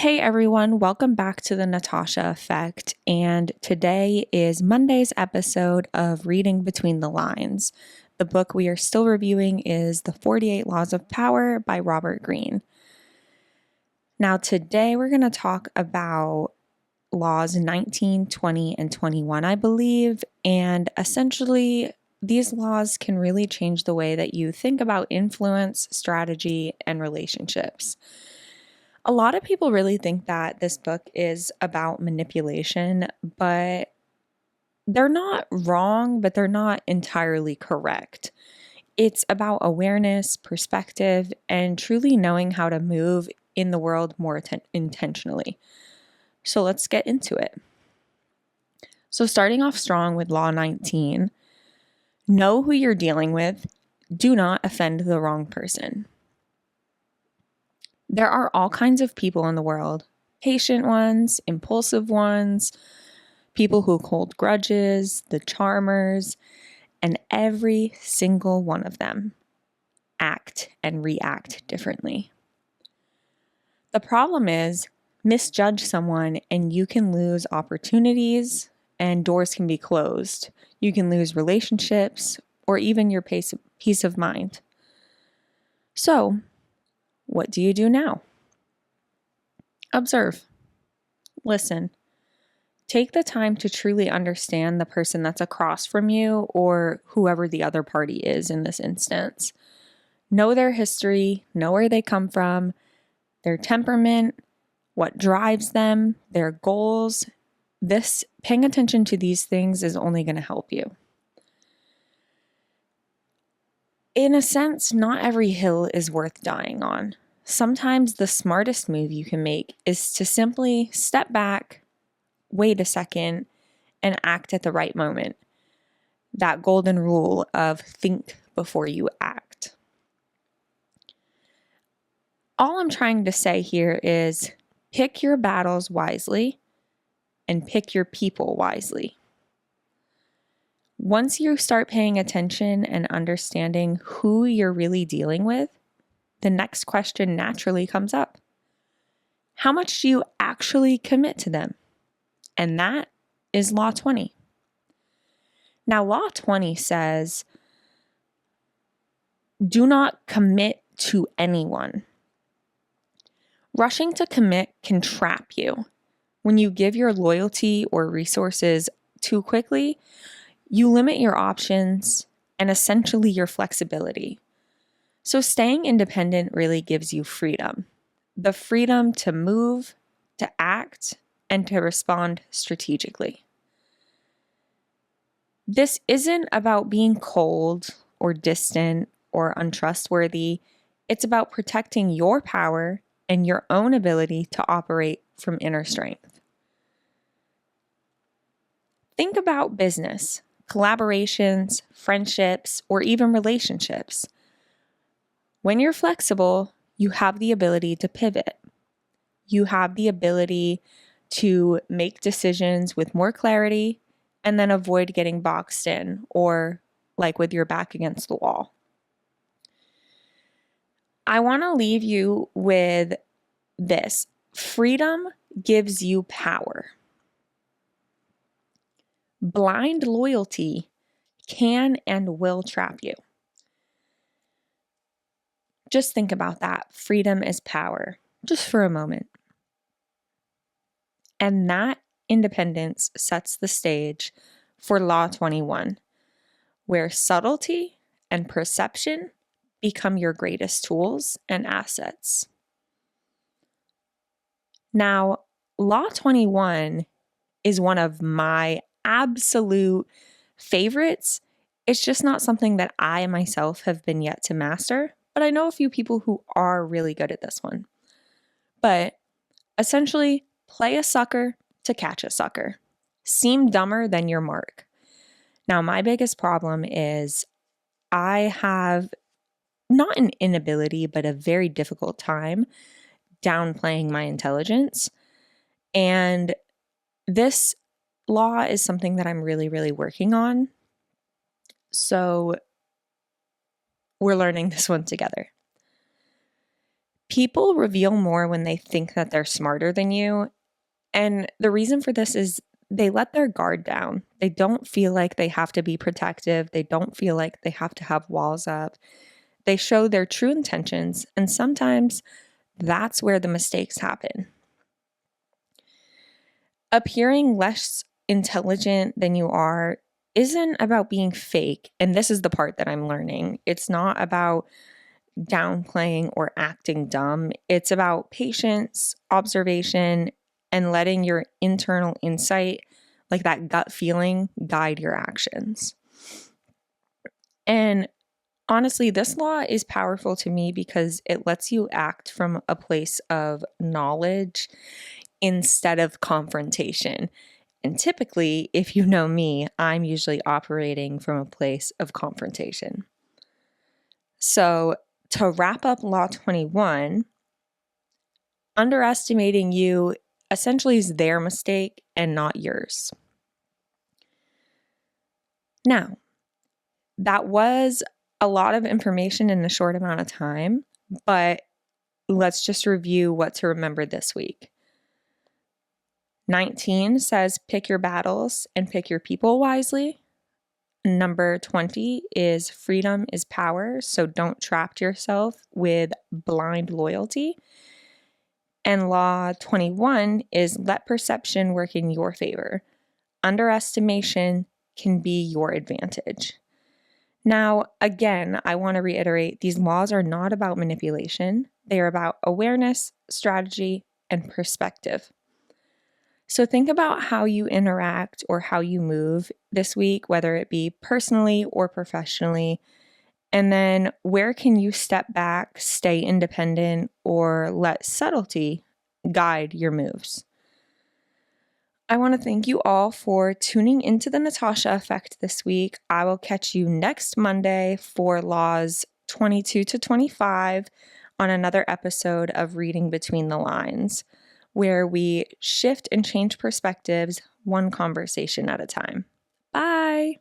Hey everyone, welcome back to the Natasha Effect. And today is Monday's episode of Reading Between the Lines. The book we are still reviewing is The 48 Laws of Power by Robert Greene. Now, today we're going to talk about laws 19, 20, and 21, I believe. And essentially, these laws can really change the way that you think about influence, strategy, and relationships. A lot of people really think that this book is about manipulation, but they're not wrong, but they're not entirely correct. It's about awareness, perspective, and truly knowing how to move in the world more intentionally. So let's get into it. So starting off strong with Law 19, know who you're dealing with. Do not offend the wrong person. There are all kinds of people in the world, patient ones, impulsive ones, people who hold grudges, the charmers, and every single one of them act and react differently. The problem is, misjudge someone and you can lose opportunities and doors can be closed. You can lose relationships or even your peace of mind. So, what do you do now? Observe. Listen. Take the time to truly understand the person that's across from you or whoever the other party is in this instance. Know their history, know where they come from, their temperament, what drives them, their goals. Paying attention to these things is only going to help you. In a sense, not every hill is worth dying on. Sometimes the smartest move you can make is to simply step back, wait a second, and act at the right moment. That golden rule of think before you act. All I'm trying to say here is pick your battles wisely and pick your people wisely. Once you start paying attention and understanding who you're really dealing with, the next question naturally comes up. How much do you actually commit to them? And that is Law 20. Now, Law 20 says, do not commit to anyone. Rushing to commit can trap you. When you give your loyalty or resources too quickly, you limit your options and essentially your flexibility. So staying independent really gives you freedom. The freedom to move, to act, and to respond strategically. This isn't about being cold or distant or untrustworthy. It's about protecting your power and your own ability to operate from inner strength. Think about business, collaborations, friendships, or even relationships. When you're flexible, you have the ability to pivot. You have the ability to make decisions with more clarity and then avoid getting boxed in or like with your back against the wall. I want to leave you with this. Freedom gives you power. Blind loyalty can and will trap you. Just think about that. Freedom is power, just for a moment. And that independence sets the stage for Law 21, where subtlety and perception become your greatest tools and assets. Now, Law 21 is one of my absolute favorites. It's just not something that I myself have been yet to master, but I know a few people who are really good at this one. But essentially, play a sucker to catch a sucker. Seem dumber than your mark. Now, my biggest problem is I have not an inability, but a very difficult time downplaying my intelligence. And this law is something that I'm really, really working on. So we're learning this one together. People reveal more when they think that they're smarter than you. And the reason for this is they let their guard down. They don't feel like they have to be protective. They don't feel like they have to have walls up. They show their true intentions, and sometimes that's where the mistakes happen. Appearing less intelligent than you are isn't about being fake, and this is the part that I'm learning. It's not about downplaying or acting dumb. It's about patience, observation, and letting your internal insight, like that gut feeling, guide your actions. And honestly, this law is powerful to me because it lets you act from a place of knowledge instead of confrontation. And typically, if you know me, I'm usually operating from a place of confrontation. So, to wrap up Law 21, underestimating you essentially is their mistake and not yours. Now, that was a lot of information in a short amount of time, but let's just review what to remember this week. 19 says pick your battles and pick your people wisely. Number 20 is freedom is power, so don't trap yourself with blind loyalty. And law 21 is let perception work in your favor. Underestimation can be your advantage. Now, again, I want to reiterate, these laws are not about manipulation. They are about awareness, strategy, and perspective. So think about how you interact or how you move this week, whether it be personally or professionally. And then where can you step back, stay independent, or let subtlety guide your moves? I want to thank you all for tuning into the Natasha Effect this week. I will catch you next Monday for laws 22 to 25 on another episode of Reading Between the Lines, where we shift and change perspectives one conversation at a time. Bye!